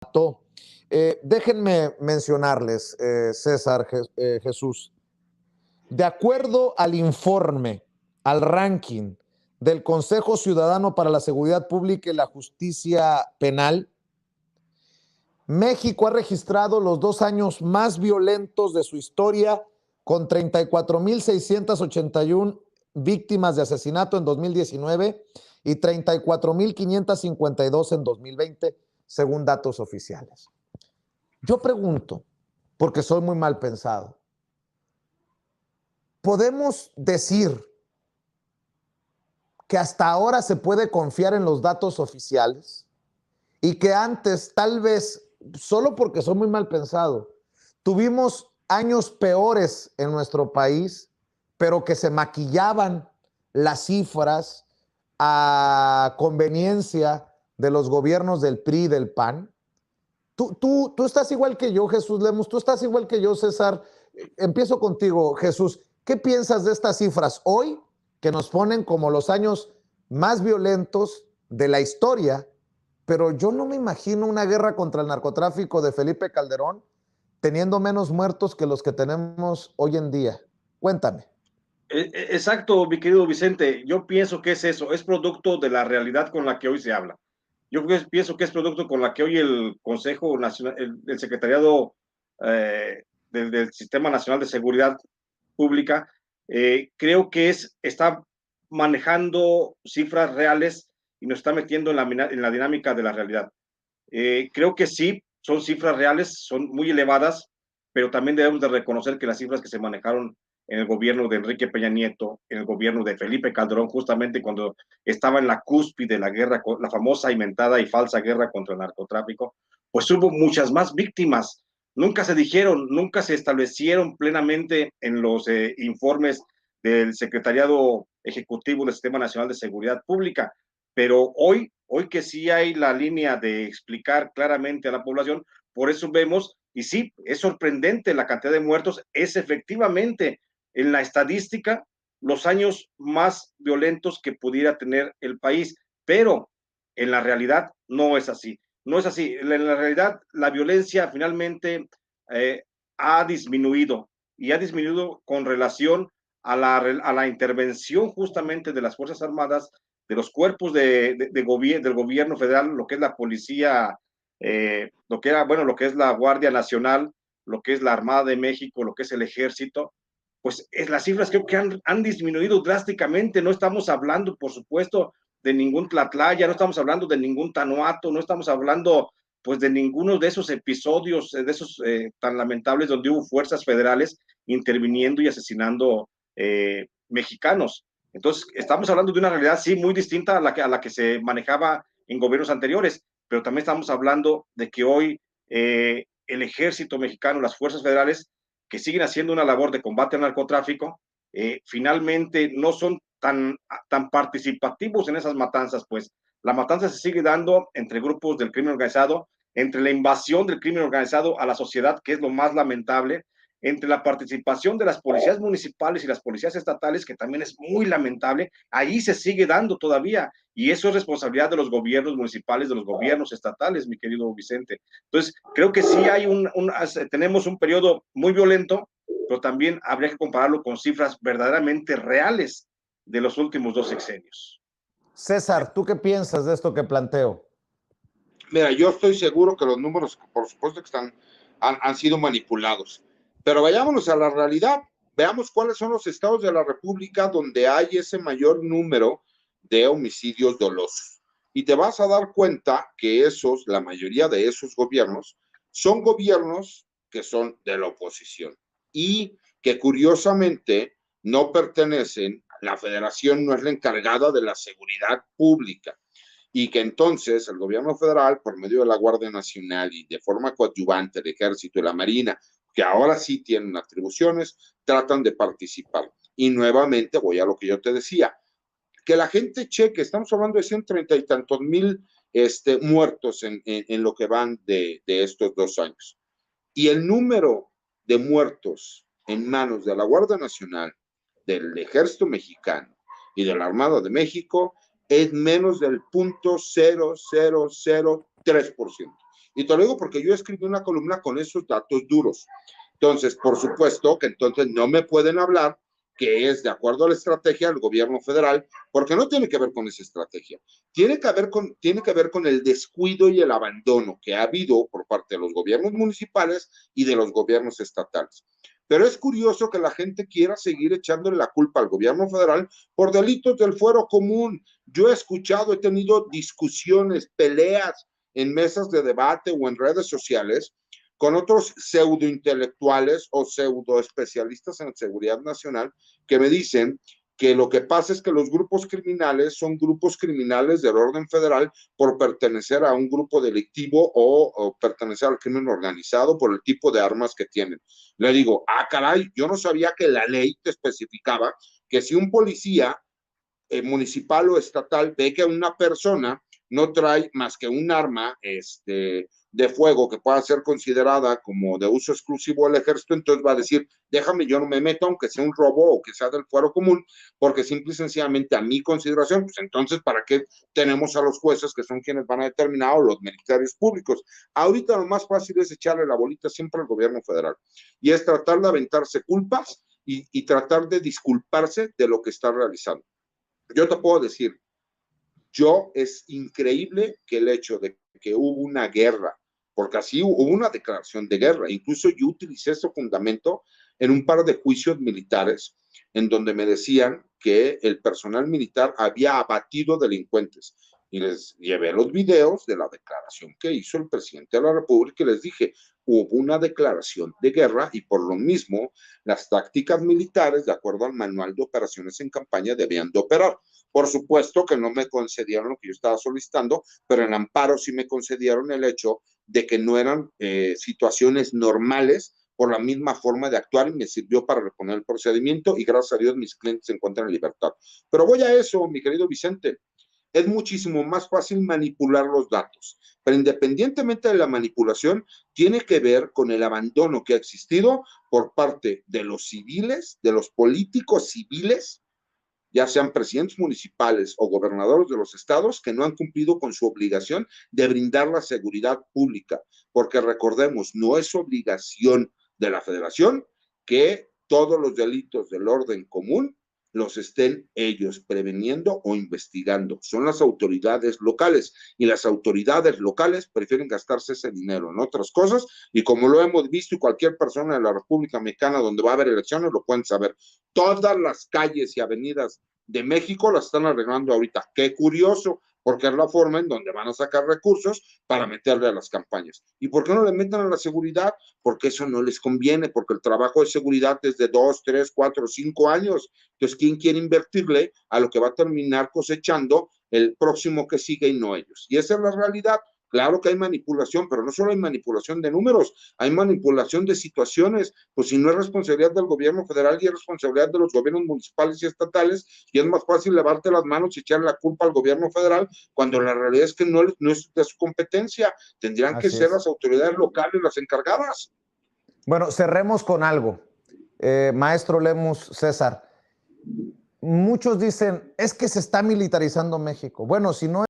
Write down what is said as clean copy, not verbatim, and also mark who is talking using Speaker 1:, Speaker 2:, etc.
Speaker 1: mató. Déjenme mencionarles, César, Jesús, de acuerdo al informe, al ranking del Consejo Ciudadano para la Seguridad Pública y la Justicia Penal, México ha registrado los 2 años más violentos de su historia, con 34,681 víctimas de asesinato en 2019 y 34,552 en 2020, según datos oficiales. Yo pregunto, porque soy muy mal pensado, ¿podemos decir que hasta ahora se puede confiar en los datos oficiales y que antes, tal vez, solo porque soy muy mal pensado, tuvimos años peores en nuestro país, pero que se maquillaban las cifras a conveniencia de los gobiernos del PRI y del PAN? Tú estás igual que yo, Jesús Lemus, tú estás igual que yo, César. Empiezo contigo, Jesús. ¿Qué piensas de estas cifras hoy que nos ponen como los años más violentos de la historia? Pero yo no me imagino una guerra contra el narcotráfico de Felipe Calderón teniendo menos muertos que los que tenemos hoy en día. Cuéntame.
Speaker 2: Exacto, mi querido Vicente. Yo pienso que es eso, es producto de la realidad con la que hoy se habla. Yo pienso que es producto con la que hoy el Consejo Nacional, el Secretariado del Sistema Nacional de Seguridad Pública, creo que está manejando cifras reales y nos está metiendo en la dinámica de la realidad. Creo que sí, son cifras reales, son muy elevadas, pero también debemos de reconocer que las cifras que se manejaron en el gobierno de Enrique Peña Nieto, en el gobierno de Felipe Calderón, justamente cuando estaba en la cúspide de la guerra, la famosa inventada y falsa guerra contra el narcotráfico, pues hubo muchas más víctimas. Nunca se dijeron, nunca se establecieron plenamente en los informes del Secretariado Ejecutivo del Sistema Nacional de Seguridad Pública, pero hoy que sí hay la línea de explicar claramente a la población, por eso vemos, y sí, es sorprendente la cantidad de muertos, es efectivamente en la estadística los años más violentos que pudiera tener el país, pero en la realidad no es así. No es así. En la realidad, la violencia finalmente ha disminuido y ha disminuido con relación a la intervención justamente de las Fuerzas Armadas, de los cuerpos del gobierno federal, lo que es la policía, lo que es la Guardia Nacional, lo que es la Armada de México, lo que es el Ejército, pues las cifras creo que han disminuido drásticamente. No estamos hablando, por supuesto, de ningún Tlatlaya, no estamos hablando de ningún Tanuato, no estamos hablando pues de ninguno de esos episodios, de esos tan lamentables donde hubo fuerzas federales interviniendo y asesinando mexicanos. Entonces, estamos hablando de una realidad, sí, muy distinta a la que se manejaba en gobiernos anteriores, pero también estamos hablando de que hoy el ejército mexicano, las fuerzas federales, que siguen haciendo una labor de combate al narcotráfico, finalmente no son tan participativos en esas matanzas, pues la matanza se sigue dando entre grupos del crimen organizado, entre la invasión del crimen organizado a la sociedad, que es lo más lamentable, entre la participación de las policías municipales y las policías estatales, que también es muy lamentable, ahí se sigue dando todavía, y eso es responsabilidad de los gobiernos municipales, de los gobiernos estatales, mi querido Vicente. Entonces, creo que sí hay tenemos un periodo muy violento, pero también habría que compararlo con cifras verdaderamente reales de los últimos 2 sexenios.
Speaker 1: César, ¿tú qué piensas de esto que planteo?
Speaker 3: Mira, yo estoy seguro que los números, por supuesto, que han sido manipulados. Pero vayámonos a la realidad. Veamos cuáles son los estados de la República donde hay ese mayor número de homicidios dolosos. Y te vas a dar cuenta que la mayoría de esos gobiernos son gobiernos que son de la oposición y que curiosamente no pertenecen, la federación no es la encargada de la seguridad pública. Y que entonces el gobierno federal, por medio de la Guardia Nacional y de forma coadyuvante el Ejército y la Marina, que ahora sí tienen atribuciones, tratan de participar. Y nuevamente voy a lo que yo te decía, que la gente cheque, estamos hablando de 130 y tantos mil muertos en lo que van de estos 2 años. Y el número de muertos en manos de la Guardia Nacional, del Ejército Mexicano y de la Armada de México es menos del 0.0003%. Y te lo digo porque yo escribí una columna con esos datos duros. Entonces, por supuesto que entonces no me pueden hablar que es de acuerdo a la estrategia del gobierno federal, porque no tiene que ver con esa estrategia. Tiene que ver con el descuido y el abandono que ha habido por parte de los gobiernos municipales y de los gobiernos estatales. Pero es curioso que la gente quiera seguir echándole la culpa al gobierno federal por delitos del fuero común. Yo he escuchado, he tenido discusiones, peleas en mesas de debate o en redes sociales con otros pseudointelectuales o pseudoespecialistas en seguridad nacional que me dicen que lo que pasa es que los grupos criminales son grupos criminales del orden federal por pertenecer a un grupo delictivo o pertenecer al crimen organizado por el tipo de armas que tienen. Le digo, caray, yo no sabía que la ley te especificaba que si un policía municipal o estatal ve que una persona no trae más que un arma de fuego que pueda ser considerada como de uso exclusivo del ejército, entonces va a decir, déjame, yo no me meto, aunque sea un robo o que sea del fuero común, porque simple y sencillamente a mi consideración, pues entonces, ¿para qué tenemos a los jueces que son quienes van a determinar o los ministerios públicos? Ahorita lo más fácil es echarle la bolita siempre al gobierno federal y es tratar de aventarse culpas y tratar de disculparse de lo que está realizando. Yo te puedo decir, es increíble que el hecho de que hubo una guerra, porque así hubo una declaración de guerra, incluso yo utilicé ese fundamento en un par de juicios militares, en donde me decían que el personal militar había abatido delincuentes. Y les llevé los videos de la declaración que hizo el presidente de la República y les dije, hubo una declaración de guerra y por lo mismo las tácticas militares, de acuerdo al manual de operaciones en campaña, debían de operar. Por supuesto que no me concedieron lo que yo estaba solicitando, pero en amparo sí me concedieron el hecho de que no eran situaciones normales por la misma forma de actuar y me sirvió para reponer el procedimiento y gracias a Dios mis clientes se encuentran en libertad. Pero voy a eso, mi querido Vicente. Es muchísimo más fácil manipular los datos, pero independientemente de la manipulación, tiene que ver con el abandono que ha existido por parte de los civiles, de los políticos civiles, ya sean presidentes municipales o gobernadores de los estados, que no han cumplido con su obligación de brindar la seguridad pública, porque recordemos, no es obligación de la federación que todos los delitos del orden común los estén ellos preveniendo o investigando. Son las autoridades locales y las autoridades locales prefieren gastarse ese dinero en otras cosas y como lo hemos visto y cualquier persona de la República Mexicana donde va a haber elecciones lo pueden saber. Todas las calles y avenidas de México las están arreglando ahorita. Qué curioso, porque es la forma en donde van a sacar recursos para meterle a las campañas. ¿Y por qué no le meten a la seguridad? Porque eso no les conviene, porque el trabajo de seguridad es de 2, 3, 4, 5 años. Entonces, ¿quién quiere invertirle a lo que va a terminar cosechando el próximo que sigue y no ellos? Y esa es la realidad. Claro que hay manipulación, pero no solo hay manipulación de números, hay manipulación de situaciones. Pues si no es responsabilidad del gobierno federal y es responsabilidad de los gobiernos municipales y estatales, y es más fácil levarte las manos y echarle la culpa al gobierno federal, cuando la realidad es que no es de su competencia. Tendrían que ser las autoridades locales las encargadas.
Speaker 1: Bueno, cerremos con algo. Maestro Lemus, César, muchos dicen, es que se está militarizando México. Bueno, si no